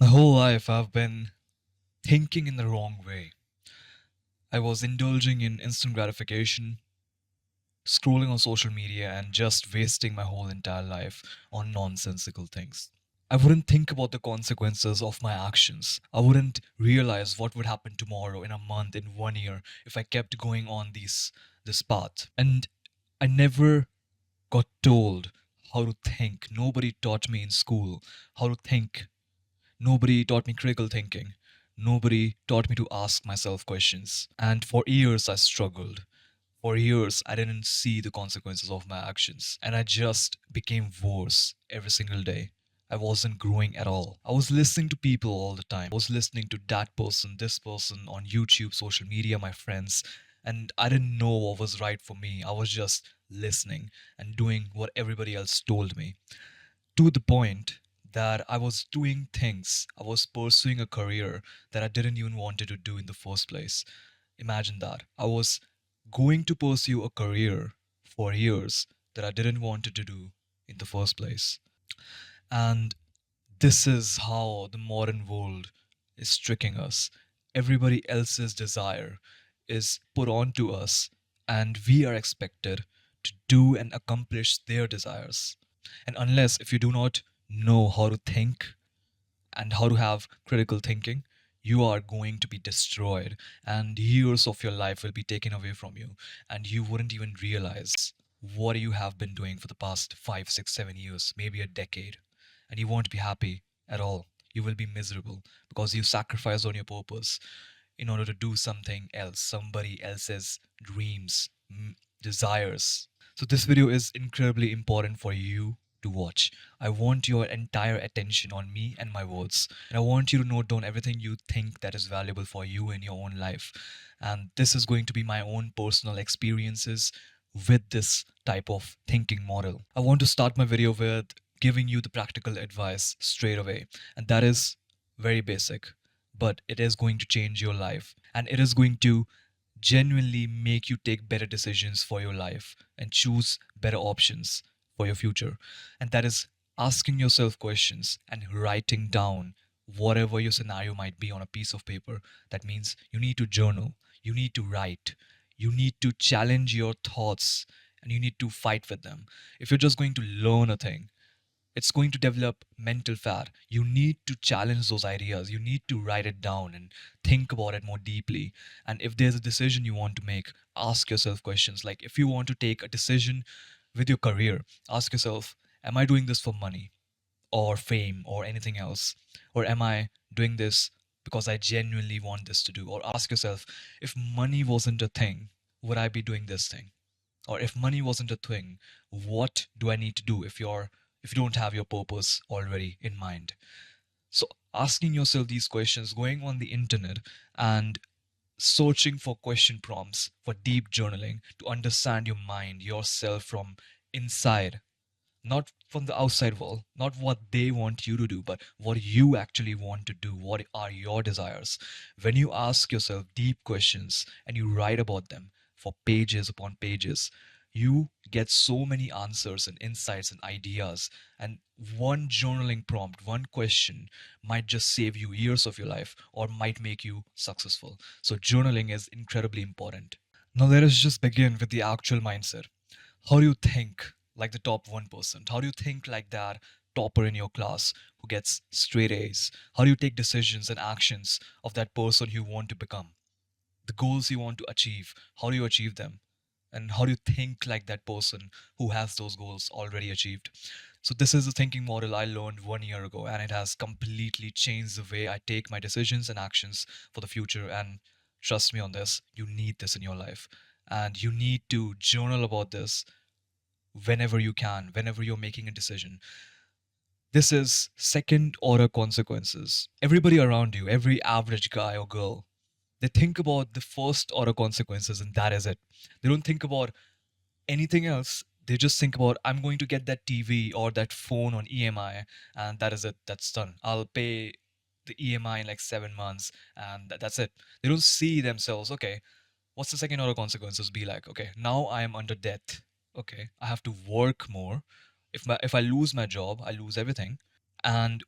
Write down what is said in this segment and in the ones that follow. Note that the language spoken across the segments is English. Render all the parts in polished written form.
My whole life I've been thinking in the wrong way. I was indulging in instant gratification, scrolling on social media, and just wasting my whole entire life on nonsensical things. I wouldn't think about the consequences of my actions. I wouldn't realize what would happen tomorrow, in a month, in 1 year, if I kept going on this path. And I never got told how to think. Nobody taught me in school how to think. Nobody taught me critical thinking. Nobody taught me to ask myself questions. And for years, I struggled. For years, I didn't see the consequences of my actions. And I just became worse every single day. I wasn't growing at all. I was listening to people all the time. I was listening to that person, this person on YouTube, social media, my friends. And I didn't know what was right for me. I was just listening and doing what everybody else told me, to the point that I was doing things, I was pursuing a career that I didn't even wanted to do in the first place. Imagine that. I was going to pursue a career for years that I didn't want to do in the first place. And this is how the modern world is tricking us. Everybody else's desire is put onto us, and we are expected to do and accomplish their desires. And unless if you do not know how to think and how to have critical thinking, you are going to be destroyed, and years of your life will be taken away from you, and you wouldn't even realize what you have been doing for the past 5, 6, 7 years, maybe a decade, and you won't be happy at all. You will be miserable because you sacrificed on your purpose in order to do something else, somebody else's dreams, desires. So this video is incredibly important for you to watch. I want your entire attention on me and my words. And I want you to note down everything you think that is valuable for you in your own life. And this is going to be my own personal experiences with this type of thinking model. I want to start my video with giving you the practical advice straight away. And that is very basic, but it is going to change your life. And it is going to genuinely make you take better decisions for your life and choose better options for your future. And that is asking yourself questions and writing down whatever your scenario might be on a piece of paper. That means you need to journal, you need to write, you need to challenge your thoughts, and you need to fight with them. If you're just going to learn a thing, it's going to develop mental fat. You need to challenge those ideas. You need to write it down and think about it more deeply. And if there's a decision you want to make, ask yourself questions. Like if you want to take a decision with your career, ask yourself, am I doing this for money or fame or anything else? Or am I doing this because I genuinely want this to do? Or ask yourself, if money wasn't a thing, would I be doing this thing? Or if money wasn't a thing, what do I need to do if you don't have your purpose already in mind? So asking yourself these questions, going on the internet and searching for question prompts for deep journaling to understand your mind, yourself from inside, not from the outside world, not what they want you to do, but what you actually want to do. What are your desires? When you ask yourself deep questions and you write about them for pages upon pages, you get so many answers and insights and ideas. And one journaling prompt, one question might just save you years of your life or might make you successful. So, journaling is incredibly important. Now, let us just begin with the actual mindset. How do you think like the top 1%? How do you think like that topper in your class who gets straight A's? How do you take decisions and actions of that person you want to become? The goals you want to achieve, how do you achieve them? And how do you think like that person who has those goals already achieved? So, this is a thinking model I learned 1 year ago, and it has completely changed the way I take my decisions and actions for the future. And trust me on this, you need this in your life. And you need to journal about this whenever you can, whenever you're making a decision. This is second order consequences. Everybody around you, every average guy or girl, they think about the first order consequences and that is it. They don't think about anything else. They just think about, I'm going to get that TV or that phone on EMI, and that is it. That's done. I'll pay the EMI in like 7 months, and that's it. They don't see themselves, okay, what's the second order consequences be like? Okay, now I am under debt. Okay, I have to work more. If I lose my job, I lose everything. And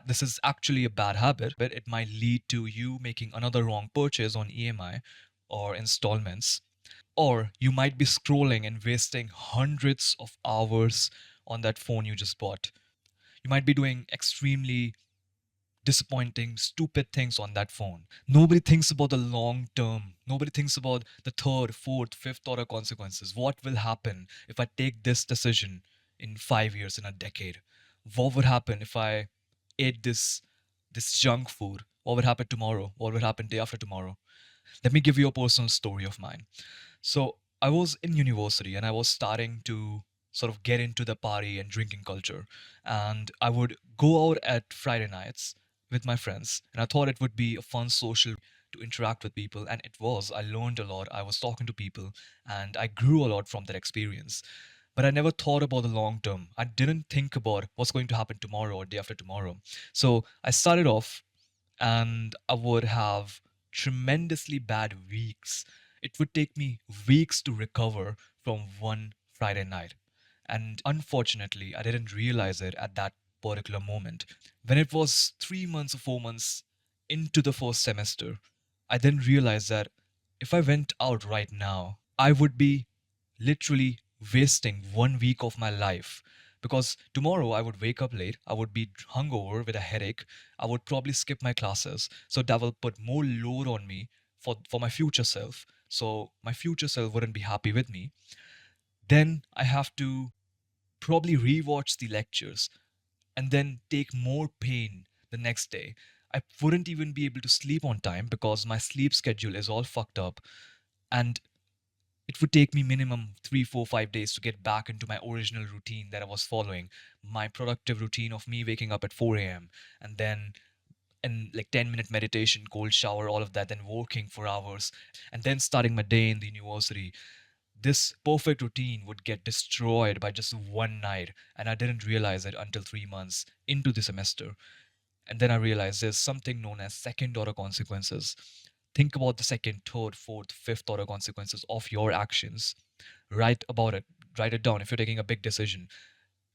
this is actually a bad habit, but it might lead to you making another wrong purchase on EMI or installments. Or you might be scrolling and wasting hundreds of hours on that phone you just bought. You might be doing extremely disappointing, stupid things on that phone. Nobody thinks about the long term. Nobody thinks about the third, fourth, fifth order consequences. What will happen if I take this decision in 5 years, in a decade? What would happen if I ate this junk food? What would happen tomorrow? What would happen day after tomorrow? Let me give you a personal story of mine. So I was in university and I was starting to sort of get into the party and drinking culture. And I would go out at Friday nights with my friends. And I thought it would be a fun social to interact with people. And it was. I learned a lot. I was talking to people and I grew a lot from that experience. But I never thought about the long term. I didn't think about what's going to happen tomorrow or day after tomorrow. So I started off and I would have tremendously bad weeks. It would take me weeks to recover from one Friday night. And unfortunately, I didn't realize it at that particular moment. When it was 3 months or 4 months into the first semester, I then realized that if I went out right now, I would be literally wasting 1 week of my life, because tomorrow I would wake up late, I would be hungover with a headache, I would probably skip my classes. So that will put more load on me for my future self. So my future self wouldn't be happy with me. Then I have to probably rewatch the lectures and then take more pain the next day. I wouldn't even be able to sleep on time because my sleep schedule is all fucked up. And it would take me minimum 3, 4, 5 days to get back into my original routine that I was following. My productive routine of me waking up at 4 a.m. and then and like 10-minute meditation, cold shower, all of that, then working for hours, and then starting my day in the university. This perfect routine would get destroyed by just one night, and I didn't realize it until 3 months into the semester. And then I realized there's something known as second order consequences. Think about the second, third, fourth, fifth order consequences of your actions. Write about it. Write it down. If you're taking a big decision,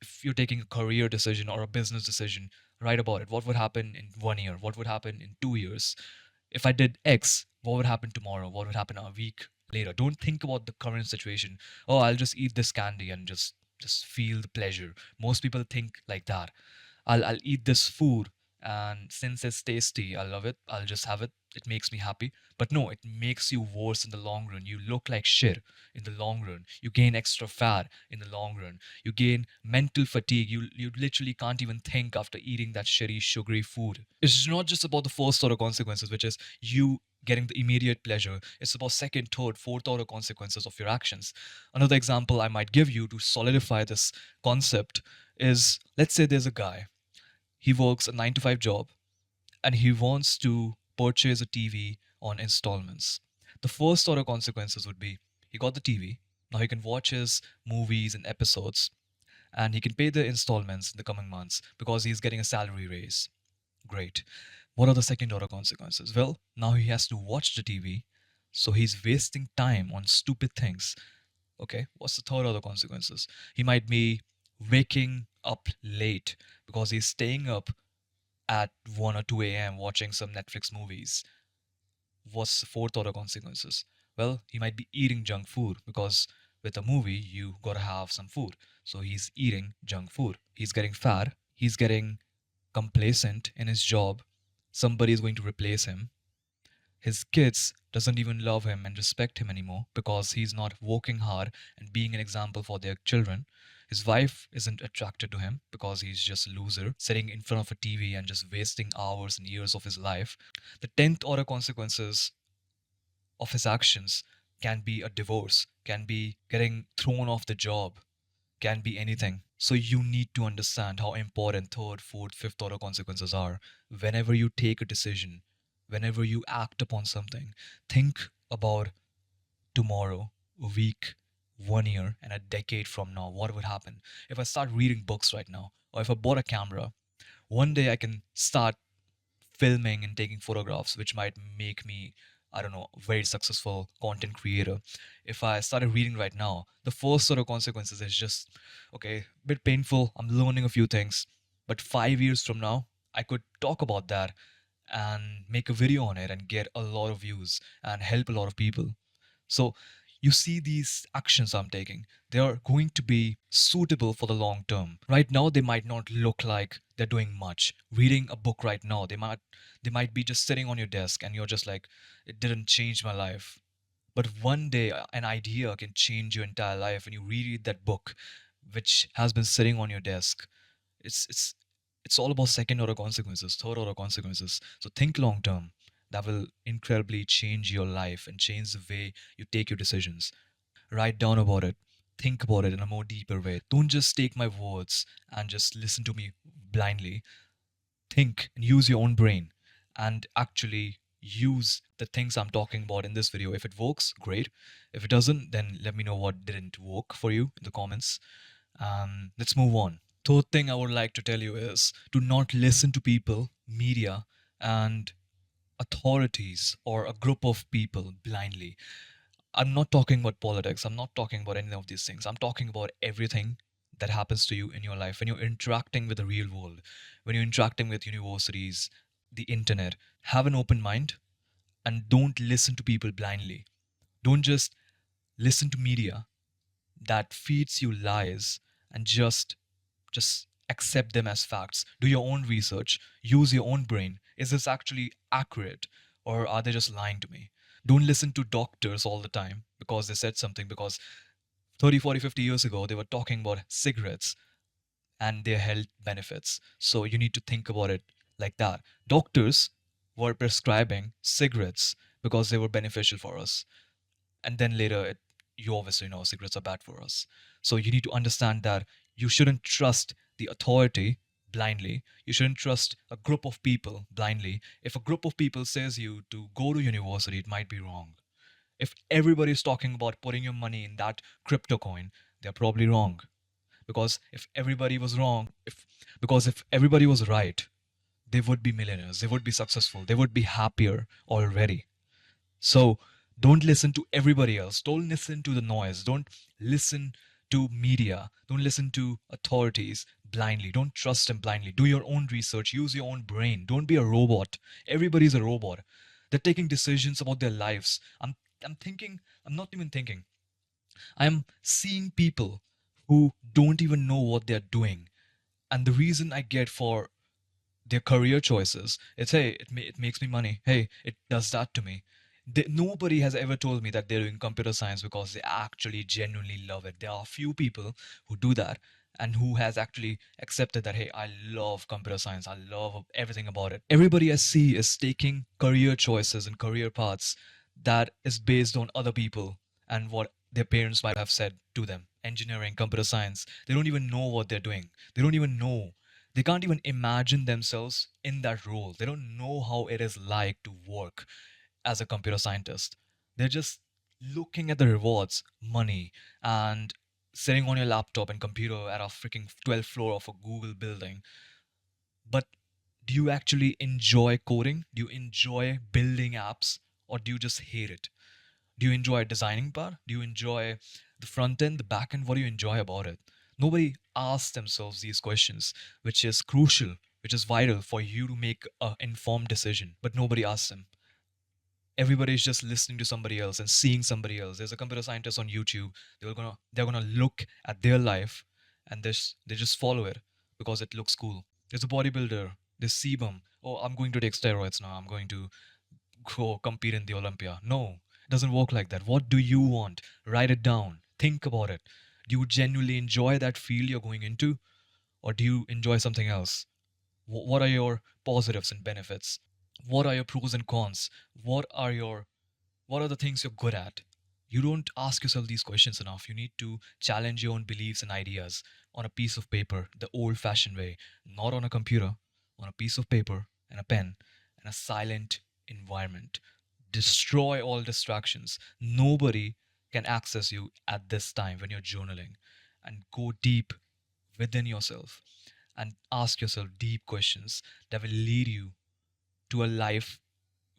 if you're taking a career decision or a business decision, write about it. What would happen in 1 year? What would happen in 2 years? If I did X, what would happen tomorrow? What would happen a week later? Don't think about the current situation. Oh, I'll just eat this candy and just feel the pleasure. Most people think like that. I'll eat this food, and since it's tasty, I love it. I'll just have it. It makes me happy. But no, it makes you worse in the long run. You look like shit in the long run. You gain extra fat in the long run. You gain mental fatigue. You literally can't even think after eating that shitty sugary food. It's not just about the first order consequences, which is you getting the immediate pleasure. It's about second, third, fourth order consequences of your actions. Another example I might give you to solidify this concept is, let's say there's a guy. He works a 9 to 5 job and he wants to purchase a TV on installments. The first order consequences would be he got the TV. Now he can watch his movies and episodes and he can pay the installments in the coming months because he's getting a salary raise. Great. What are the second order consequences? Well, now he has to watch the TV, so he's wasting time on stupid things. Okay, what's the third order consequences? He might be waking up late because he's staying up at 1 or 2 a.m. watching some Netflix movies. What's the fourth order consequences? Well, he might be eating junk food because with a movie, you gotta have some food. So he's eating junk food. He's getting fat. He's getting complacent in his job. Somebody is going to replace him. His kids doesn't even love him and respect him anymore because he's not working hard and being an example for their children. His wife isn't attracted to him because he's just a loser sitting in front of a TV and just wasting hours and years of his life. The 10th order consequences of his actions can be a divorce, can be getting thrown off the job, can be anything. So you need to understand how important third, fourth, fifth order consequences are. Whenever you take a decision, whenever you act upon something, think about tomorrow, a week, 1 year, and a decade from now. What would happen if I start reading books right now, or if I bought a camera? One day I can start filming and taking photographs, which might make me, I don't know, a very successful content creator. If I started reading right now, the first sort of consequences is just, okay, a bit painful. I'm learning a few things. But 5 years from now, I could talk about that and make a video on it and get a lot of views and help a lot of people. So you see these actions I'm taking, they are going to be suitable for the long term. Right now they might not look like they're doing much. Reading a book right now, they might be just sitting on your desk and you're just like, it didn't change my life. But one day an idea can change your entire life when you reread that book which has been sitting on your desk. It's it's it's all about second order consequences, third order consequences. So think long term. That will incredibly change your life and change the way you take your decisions. Write down about it. Think about it in a more deeper way. Don't just take my words and just listen to me blindly. Think and use your own brain and actually use the things I'm talking about in this video. If it works, great. If it doesn't, then let me know what didn't work for you in the comments. Let's move on. Third thing I would like to tell you is to not listen to people, media, and authorities or a group of people blindly. I'm not talking about politics. I'm not talking about any of these things. I'm talking about everything that happens to you in your life when you're interacting with the real world, when you're interacting with universities, the internet. Have an open mind and don't listen to people blindly. Don't just listen to media that feeds you lies and just accept them as facts. Do your own research, use your own brain. Is this actually accurate or are they just lying to me? Don't listen to doctors all the time because they said something, because 30, 40, 50 years ago they were talking about cigarettes and their health benefits. So you need to think about it like that. Doctors were prescribing cigarettes because they were beneficial for us, and then later you obviously know cigarettes are bad for us. So you need to understand that you shouldn't trust the authority blindly. You shouldn't trust a group of people blindly. If a group of people says you to go to university, it might be wrong. If everybody is talking about putting your money in that crypto coin, they're probably wrong. Because if everybody was wrong, if everybody was right, they would be millionaires, they would be successful, they would be happier already. So don't listen to everybody else. Don't listen to the noise. Don't listen to media. Don't listen to authorities blindly. Don't trust them blindly. Do your own research. Use your own brain. Don't be a robot. Everybody's a robot. They're taking decisions about their lives. I'm thinking, I'm not even thinking. I'm seeing people who don't even know what they're doing. And the reason I get for their career choices, it's, hey, it makes me money, hey, it does that to me. Nobody has ever told me that they're doing computer science because they actually genuinely love it. There are a few people who do that and who has actually accepted that, hey, I love computer science, I love everything about it. Everybody I see is taking career choices and career paths that is based on other people and what their parents might have said to them. Engineering, computer science, they don't even know what they're doing. They don't even know, they can't even imagine themselves in that role. They don't know how it is like to work as a computer scientist. They're just looking at the rewards, money, and sitting on your laptop and computer at a freaking 12th floor of a Google building. But do you actually enjoy coding? Do you enjoy building apps? Or do you just hate it? Do you enjoy designing part? Do you enjoy the front end, the back end? What do you enjoy about it? Nobody asks themselves these questions, which is crucial, which is vital for you to make an informed decision. But nobody asks them. Everybody's just listening to somebody else and seeing somebody else. There's a computer scientist on YouTube. They're gonna look at their life and they just follow it because it looks cool. There's a bodybuilder. There's sebum. Oh, I'm going to take steroids now. I'm going to go compete in the Olympia. No, it doesn't work like that. What do you want? Write it down. Think about it. Do you genuinely enjoy that field you're going into, or do you enjoy something else? What are your positives and benefits? What are your pros and cons? What are the things you're good at? You don't ask yourself these questions enough. You need to challenge your own beliefs and ideas on a piece of paper, the old fashioned way, not on a computer, on a piece of paper and a pen and a silent environment. Destroy all distractions. Nobody can access you at this time when you're journaling, and go deep within yourself and ask yourself deep questions that will lead you to a life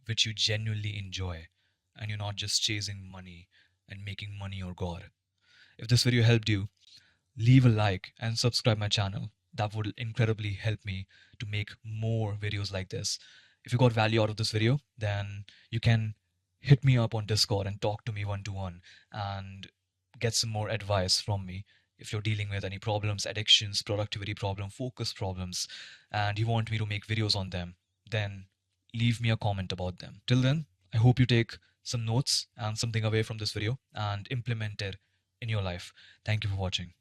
which you genuinely enjoy, and you're not just chasing money and making money your god. If this video helped you, leave a like and subscribe my channel. That would incredibly help me to make more videos like this. If you got value out of this video, then you can hit me up on Discord and talk to me one to one and get some more advice from me. If you're dealing with any problems, addictions, productivity problem, focus problems, and you want me to make videos on them, then leave me a comment about them. Till then, I hope you take some notes and something away from this video and implement it in your life. Thank you for watching.